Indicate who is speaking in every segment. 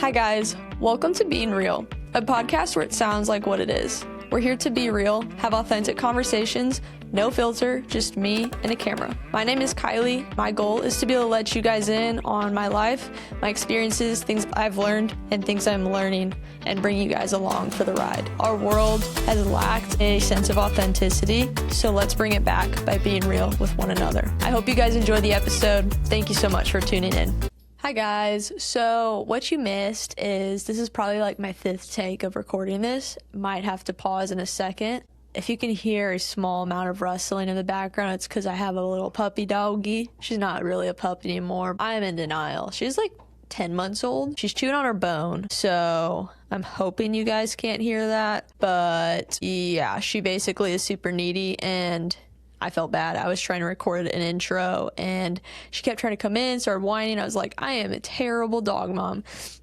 Speaker 1: Hi guys, welcome to Being Real, a podcast where it sounds like what it is. We're here to be real, have authentic conversations, no filter, just me and a camera. My name is Kylie. My goal is to be able to let you guys in on my life, my experiences, things I've learned, and things I'm learning, and bring you guys along for the ride. Our world has lacked a sense of authenticity, so let's bring it back by being real with one another. I hope you guys enjoy the episode. Thank you so much for tuning in. Hi guys, so what you missed is this is probably like my fifth take of recording this. Might have to pause in a second. If you can hear a small amount of rustling in the background, it's because I have a little puppy doggy. She's not really a pup anymore. I'm in denial. She's like 10 months old. She's chewing on her bone, so I'm hoping you guys can't hear that. But yeah, she basically is super needy and I felt bad. I was trying to record an intro and she kept trying to come in, started whining. I was like, I am a terrible dog mom.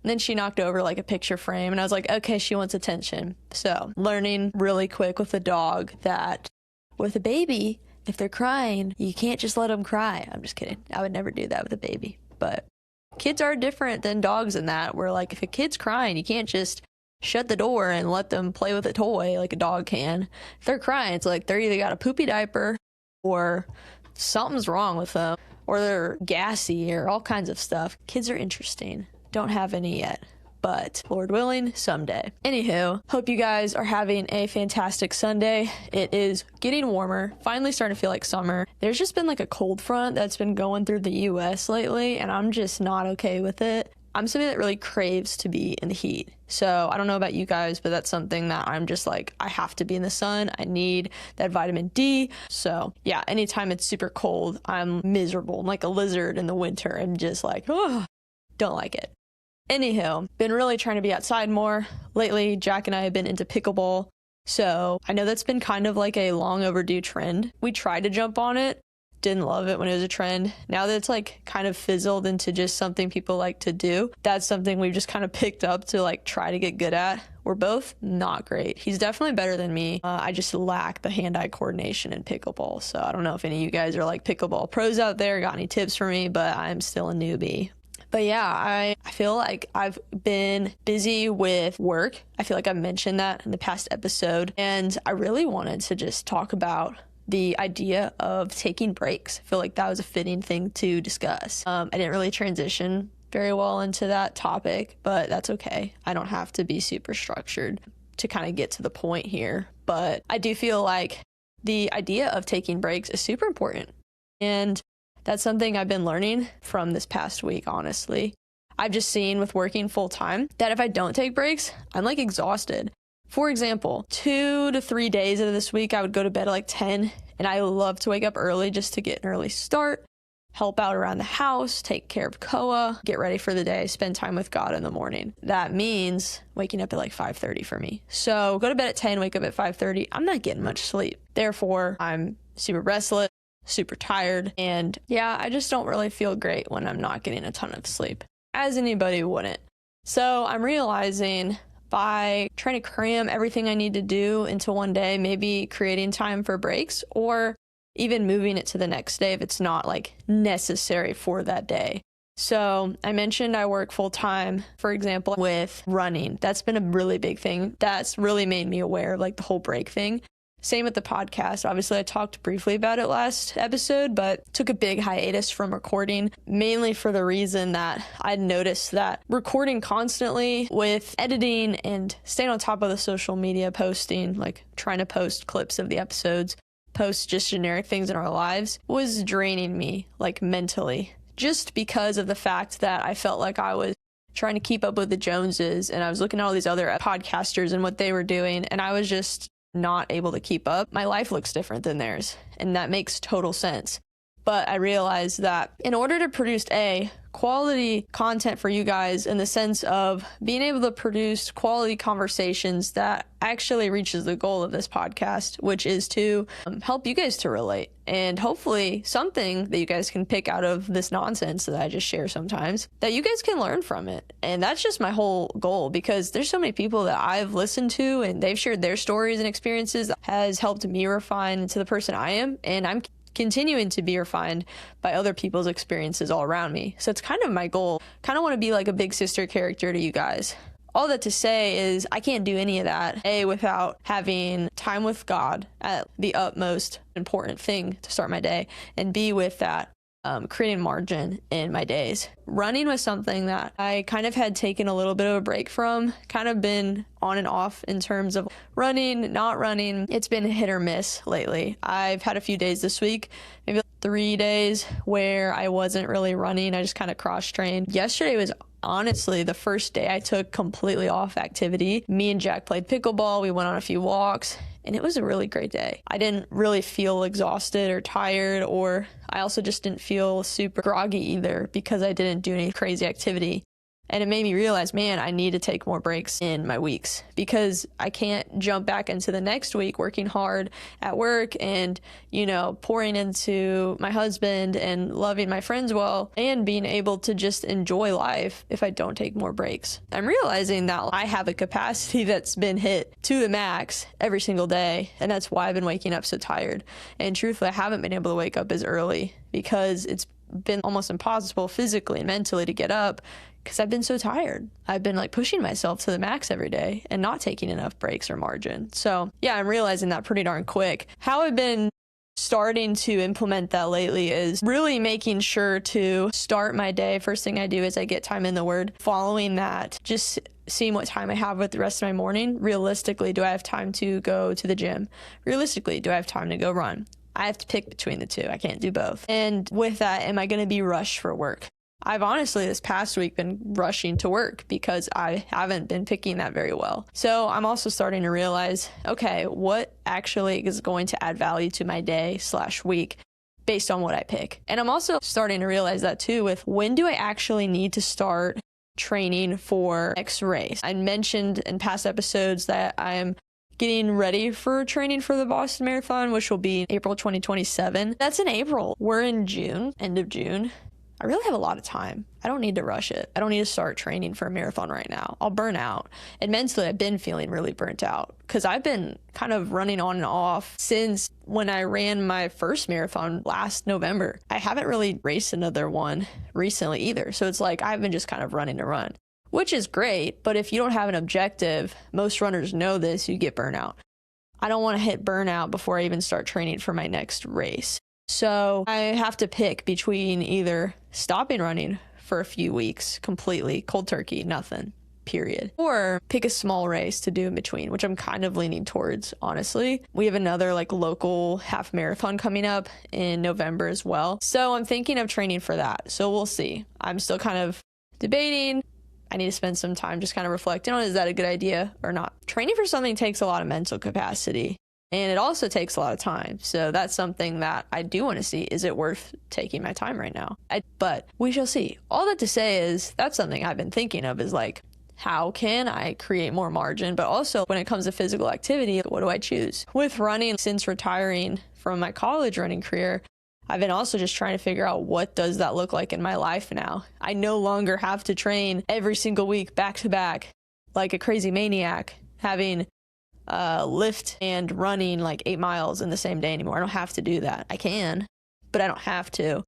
Speaker 1: And then she knocked over like a picture frame and I was like, okay, she wants attention. So learning really quick with a dog that with a baby, if they're crying, you can't just let them cry. I'm just kidding. I would never do that with a baby. But kids are different than dogs in that, where like if a kid's crying, you can't just shut the door and let them play with a toy like a dog can. If they're crying, it's like they're either got a poopy diaper or something's wrong with them, or they're gassy or all kinds of stuff. Kids are interesting. Don't have any yet, but Lord willing, someday. Anywho, hope you guys are having a fantastic Sunday. It is getting warmer, finally starting to feel like summer. There's just been like a cold front that's been going through the US lately, and I'm just not okay with it. I'm somebody that really craves to be in the heat. So I don't know about you guys, but that's something that I'm just like, I have to be in the sun. I need that vitamin D. So yeah, anytime it's super cold, I'm miserable. I'm like a lizard in the winter. I'm just like, oh, don't like it. Anywho, been really trying to be outside more. Lately, Jack and I have been into pickleball. So I know that's been kind of like a long overdue trend. We tried to jump on it. Didn't love it when it was a trend. Now that it's like kind of fizzled into just something people like to do, that's something we've just kind of picked up to like try to get good at. We're both not great. He's definitely better than me. I just lack the hand-eye coordination in pickleball. So I don't know if any of you guys are like pickleball pros out there, got any tips for me, but I'm still a newbie. But yeah, I feel like I've been busy with work. I feel like I mentioned that in the past episode, and I really wanted to just talk about the idea of taking breaks. I feel like that was a fitting thing to discuss. I didn't really transition very well into that topic, but that's okay. I don't have to be super structured to kind of get to the point here. But I do feel like the idea of taking breaks is super important. And that's something I've been learning from this past week, honestly. I've just seen with working full time that if I don't take breaks, I'm like exhausted. For example, 2 to 3 days of this week, I would go to bed at like 10, and I love to wake up early just to get an early start, help out around the house, take care of Koa, get ready for the day, spend time with God in the morning. That means waking up at like 5:30 for me. So go to bed at 10, wake up at 5:30. I'm not getting much sleep. Therefore, I'm super restless, super tired, and yeah, I just don't really feel great when I'm not getting a ton of sleep, as anybody wouldn't. So I'm realizing by trying to cram everything I need to do into one day, maybe creating time for breaks or even moving it to the next day if it's not like necessary for that day. So I mentioned I work full time, for example, with running. That's been a really big thing. That's really made me aware of like the whole break thing. Same with the podcast. Obviously, I talked briefly about it last episode, but took a big hiatus from recording, mainly for the reason that I'd noticed that recording constantly with editing and staying on top of the social media posting, like trying to post clips of the episodes, post just generic things in our lives, was draining me, like mentally, just because of the fact that I felt like I was trying to keep up with the Joneses and I was looking at all these other podcasters and what they were doing, and I was just not able to keep up. My life looks different than theirs, and that makes total sense. But I realized that in order to produce quality content for you guys, in the sense of being able to produce quality conversations that actually reaches the goal of this podcast, which is to help you guys to relate, and hopefully something that you guys can pick out of this nonsense that I just share sometimes, that you guys can learn from it. And that's just my whole goal, because there's so many people that I've listened to and they've shared their stories and experiences that has helped me refine into the person I am, and I'm continuing to be refined by other people's experiences all around me. So it's kind of my goal. Kind of want to be like a big sister character to you guys. All that to say is I can't do any of that, A, without having time with God at the utmost important thing to start my day, and B, with that, creating margin in my days. Running was something that I kind of had taken a little bit of a break from, kind of been on and off in terms of running, not running. It's been hit or miss lately. I've had a few days this week, maybe 3 days where I wasn't really running. I just kind of cross-trained. Yesterday was honestly the first day I took completely off activity. Me and Jack played pickleball. We went on a few walks, and it was a really great day. I didn't really feel exhausted or tired, or I also just didn't feel super groggy either because I didn't do any crazy activity. And it made me realize, man, I need to take more breaks in my weeks because I can't jump back into the next week working hard at work and, pouring into my husband and loving my friends well and being able to just enjoy life if I don't take more breaks. I'm realizing that I have a capacity that's been hit to the max every single day, and that's why I've been waking up so tired. And truthfully, I haven't been able to wake up as early because it's been almost impossible physically and mentally to get up because I've been so tired. I've been pushing myself to the max every day and not taking enough breaks or margin. So yeah, I'm realizing that pretty darn quick. How I've been starting to implement that lately is really making sure to start my day. First thing I do is I get time in the Word. Following that, just seeing what time I have with the rest of my morning. Realistically, do I have time to go to the gym? Realistically, do I have time to go run? I have to pick between the two. I can't do both. And with that, am I going to be rushed for work? I've honestly this past week been rushing to work because I haven't been picking that very well. So I'm also starting to realize, okay, what actually is going to add value to my day/week based on what I pick? And I'm also starting to realize that too with when do I actually need to start training for next race? I mentioned in past episodes that I'm getting ready for training for the Boston Marathon, which will be in April 2027. That's in April. We're in June, end of June. I really have a lot of time. I don't need to rush it. I don't need to start training for a marathon right now. I'll burn out. And mentally, I've been feeling really burnt out because I've been kind of running on and off since when I ran my first marathon last November. I haven't really raced another one recently either. So it's I've been just kind of running to run, which is great. But if you don't have an objective, most runners know this, you get burnout. I don't want to hit burnout before I even start training for my next race. So I have to pick between either stopping running for a few weeks completely, cold turkey, nothing, period, or pick a small race to do in between, which I'm kind of leaning towards, honestly. We have another local half marathon coming up in November as well. So I'm thinking of training for that. So we'll see. I'm still kind of debating. I need to spend some time just kind of reflecting on, is that a good idea or not? Training for something takes a lot of mental capacity. And it also takes a lot of time. So that's something that I do want to see. Is it worth taking my time right now? But we shall see. All that to say is that's something I've been thinking of is how can I create more margin? But also when it comes to physical activity, what do I choose? With running, since retiring from my college running career, I've been also just trying to figure out what does that look like in my life now. I no longer have to train every single week back to back like a crazy maniac, having lift and running 8 miles in the same day anymore. I don't have to do that. I can, but I don't have to.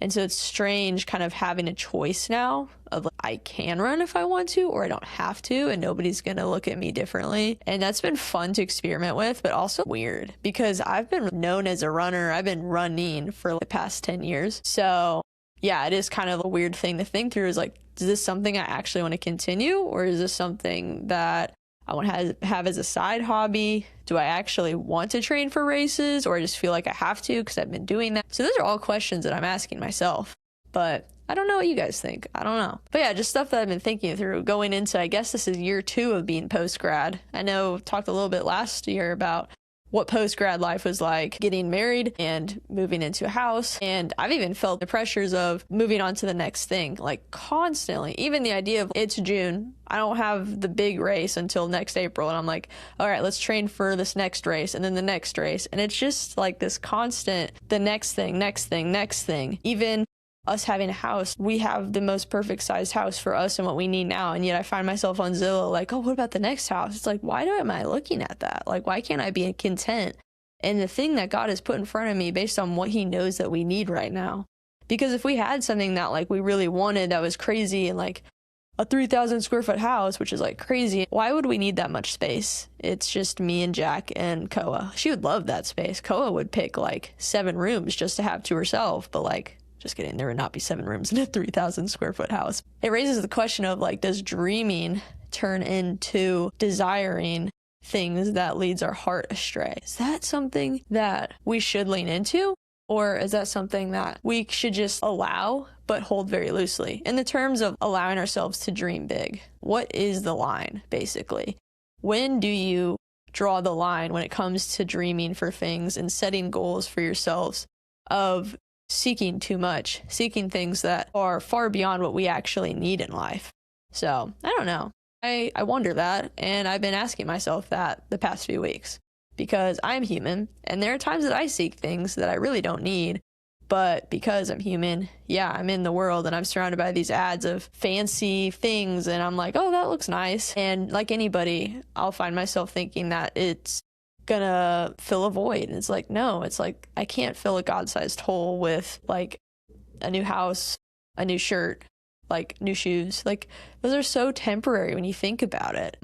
Speaker 1: And so it's strange kind of having a choice now of I can run if I want to, or I don't have to, and nobody's going to look at me differently. And that's been fun to experiment with, but also weird because I've been known as a runner. I've been running for the past 10 years. So yeah, it is kind of a weird thing to think through is is this something I actually want to continue, or is this something that I want to have as a side hobby? Do I actually want to train for races, or I just feel like I have to because I've been doing that? So those are all questions that I'm asking myself, but I don't know what you guys think. I don't know. But yeah, just stuff that I've been thinking through going into, I guess this is year 2 of being post-grad. I know talked a little bit last year about what post-grad life was like, getting married and moving into a house. And I've even felt the pressures of moving on to the next thing, constantly. Even the idea of it's June, I don't have the big race until next April. And I'm all right, let's train for this next race and then the next race. And it's just this constant, the next thing, next thing, next thing. Even us having a house, we have the most perfect sized house for us and what we need now. And yet I find myself on Zillow oh, what about the next house? It's why am I looking at that? Why can't I be content and the thing that God has put in front of me based on what he knows that we need right now. Because if we had something that like we really wanted that was crazy and like a 3,000 square foot house, which is like crazy, why would we need that much space? It's just me and Jack and Koa. She would love that space. Koa would pick like 7 rooms just to have to herself, but like, just kidding, there would not be 7 rooms in a 3,000 square foot house. It raises the question of like, does dreaming turn into desiring things that leads our heart astray? Is that something that we should lean into? Or is that something that we should just allow, but hold very loosely? In the terms of allowing ourselves to dream big, what is the line, basically? When do you draw the line when it comes to dreaming for things and setting goals for yourselves of seeking too much, seeking things that are far beyond what we actually need in life? So, I don't know. I wonder that, and I've been asking myself that the past few weeks. Because I'm human, and there are times that I seek things that I really don't need, but because I'm human, yeah, I'm in the world and I'm surrounded by these ads of fancy things, and I'm like, oh, that looks nice. And like anybody, I'll find myself thinking that it's gonna fill a void. And it's like, no, it's like, I can't fill a God-sized hole with like a new house, a new shirt, like new shoes. Like those are so temporary when you think about it.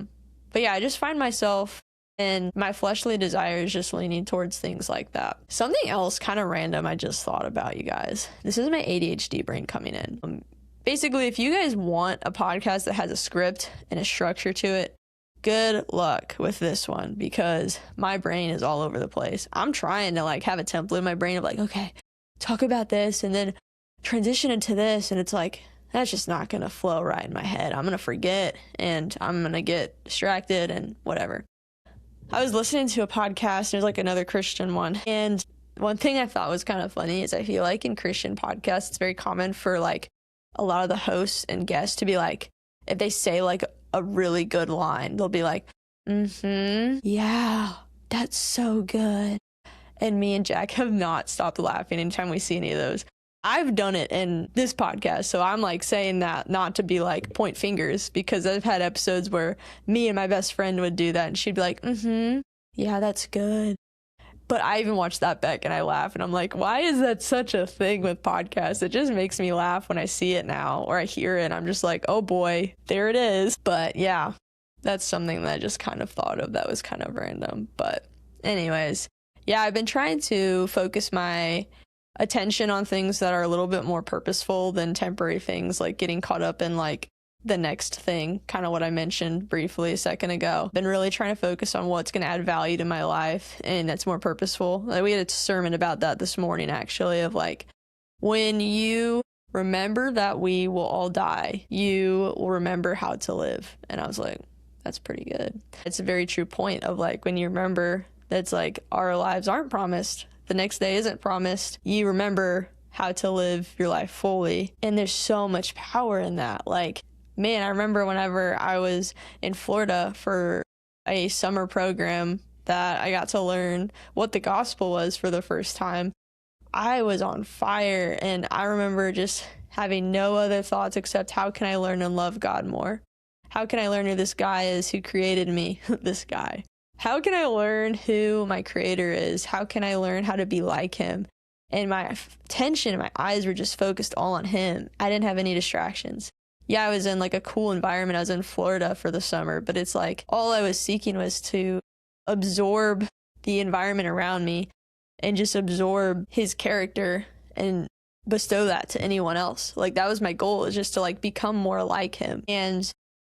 Speaker 1: But yeah, I just find myself and my fleshly desires just leaning towards things like that. Something else kind of random I just thought about, you guys. This is my ADHD brain coming in. Basically, if you guys want a podcast that has a script and a structure to it, good luck with this one, because my brain is all over the place. I'm trying to like have a template in my brain of like, okay, talk about this and then transition into this. And it's like, that's just not going to flow right in my head. I'm going to forget and I'm going to get distracted and whatever. I was listening to a podcast, there's like another Christian one, and one thing I thought was kind of funny is I feel like in Christian podcasts, it's very common for like a lot of the hosts and guests to be like, if they say like a really good line, they'll be like, yeah, that's so good. And me and Jack have not stopped laughing anytime we see any of those. I've done it in this podcast, so I'm like saying that not to be like point fingers, because I've had episodes where me and my best friend would do that and she'd be like, yeah, that's good. But I even watched that back and I laugh and I'm like, why is that such a thing with podcasts? It just makes me laugh when I see it now or I hear it and I'm just like, oh boy, there it is. But yeah, that's something that I just kind of thought of that was kind of random. But anyways, yeah, I've been trying to focus my attention on things that are a little bit more purposeful than temporary things, like getting caught up in like the next thing, kind of what I mentioned briefly a second ago. Been really trying to focus on what's going to add value to my life and that's more purposeful. Like, we had a sermon about that this morning, actually, of like, when you remember that we will all die, you will remember how to live. And I was like, that's pretty good. It's a very true point of like, when you remember that's like our lives aren't promised, the next day isn't promised, you remember how to live your life fully. And there's so much power in that. Like, man, I remember whenever I was in Florida for a summer program that I got to learn what the gospel was for the first time. I was on fire, and I remember just having no other thoughts except, how can I learn and love God more? How can I learn who this guy is who created me? This guy. How can I learn who my creator is? How can I learn how to be like him? And my attention, my eyes were just focused all on him. I didn't have any distractions. Yeah, I was in like a cool environment. I was in Florida for the summer, but it's like all I was seeking was to absorb the environment around me and just absorb his character and bestow that to anyone else. Like, that was my goal, is just to like become more like him and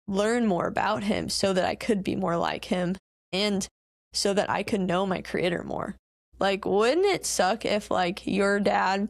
Speaker 1: learn more about him so that I could be more like him. And so that I could know my creator more. Like, wouldn't it suck if like your dad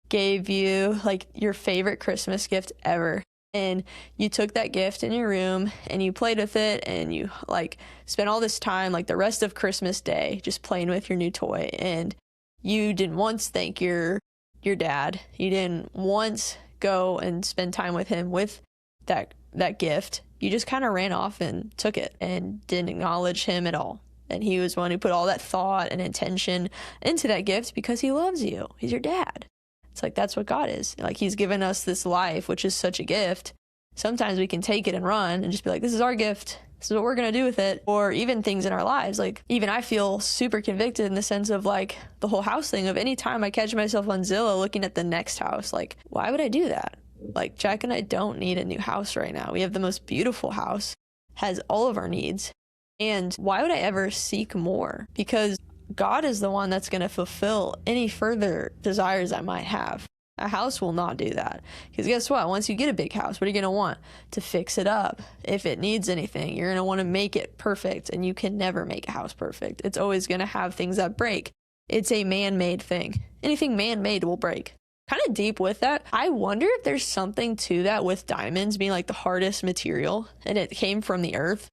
Speaker 1: gave you like your favorite Christmas gift ever, and you took that gift in your room and you played with it and you like spent all this time, like the rest of Christmas Day, just playing with your new toy, and you didn't once thank your dad. You didn't once go and spend time with him with that gift. You just kind of ran off and took it and didn't acknowledge him at all. And he was one who put all that thought and intention into that gift because he loves you. He's your dad. It's like, that's what God is. Like, he's given us this life, which is such a gift. Sometimes we can take it and run and just be like, this is our gift. this is what we're going to do with it. Or even things in our lives. Like, even I feel super convicted in the sense of like the whole house thing of any time I catch myself on Zillow looking at the next house, like, why would I do that? Like, Jack and I don't need a new house right now. We have the most beautiful house, has all of our needs. And why would I ever seek more? Because God is the one that's going to fulfill any further desires I might have. A house will not do that. Because guess what? Once you get a big house, what are you going to want? To fix it up. If it needs anything, you're going to want to make it perfect. And you can never make a house perfect. It's always going to have things that break. It's a man-made thing. Anything man-made will break. Kind of deep with that. I wonder if there's something to that with diamonds being like the hardest material. And it came from the earth.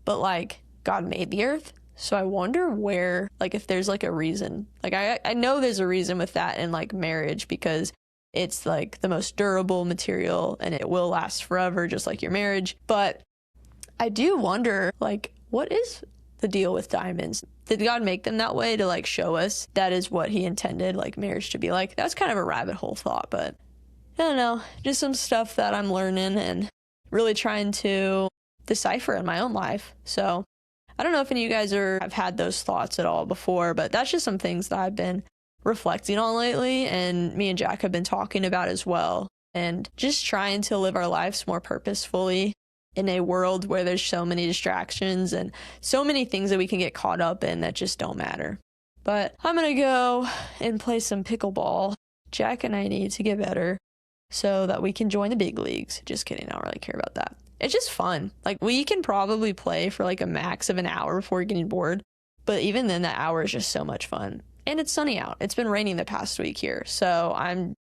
Speaker 1: But like, God made the earth. So I wonder where, like, if there's like a reason. Like, I know there's a reason with that in like marriage, because it's like the most durable material and it will last forever, just like your marriage. But I do wonder, like, what is the deal with diamonds? Did God make them that way to like show us that is what he intended like marriage to be like? That's kind of a rabbit hole thought, but I don't know, just some stuff that I'm learning and really trying to decipher in my own life. So I don't know if any of you guys have had those thoughts at all before, but that's just some things that I've been reflecting on lately, and me and Jack have been talking about as well, and just trying to live our lives more purposefully in a world where there's so many distractions and so many things that we can get caught up in that just don't matter. But I'm gonna go and play some pickleball. Jack and I need to get better so that we can join the big leagues. Just kidding, I don't really care about that. It's just fun. Like, we can probably play for like a max of an hour before getting bored. But even then, that hour is just so much fun. And it's sunny out. It's been raining the past week here. So I'm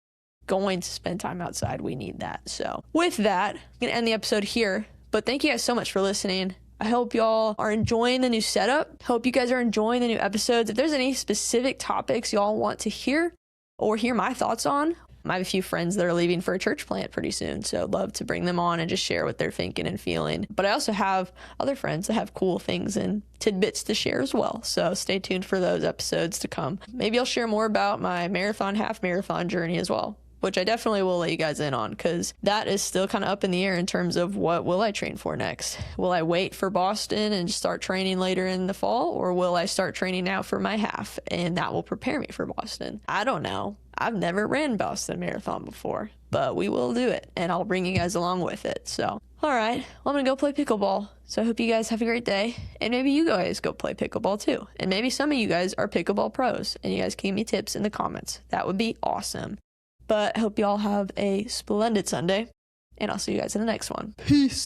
Speaker 1: going to spend time outside. We need that. So with that, I'm going to end the episode here. But thank you guys so much for listening. I hope y'all are enjoying the new setup. Hope you guys are enjoying the new episodes. If there's any specific topics y'all want to hear or hear my thoughts on, I have a few friends that are leaving for a church plant pretty soon, so I'd love to bring them on and just share what they're thinking and feeling. But I also have other friends that have cool things and tidbits to share as well, so stay tuned for those episodes to come. Maybe I'll share more about my marathon, half marathon journey as well, which I definitely will let you guys in on, because that is still kind of up in the air in terms of what will I train for next. Will I wait for Boston and start training later in the fall, or will I start training now for my half and that will prepare me for Boston? I don't know. I've never ran Boston Marathon before, but we will do it, and I'll bring you guys along with it. So, all right, well, I'm going to go play pickleball. So I hope you guys have a great day, and maybe you guys go play pickleball too. And maybe some of you guys are pickleball pros, and you guys can give me tips in the comments. That would be awesome. But I hope you all have a splendid Sunday, and I'll see you guys in the next one. Peace.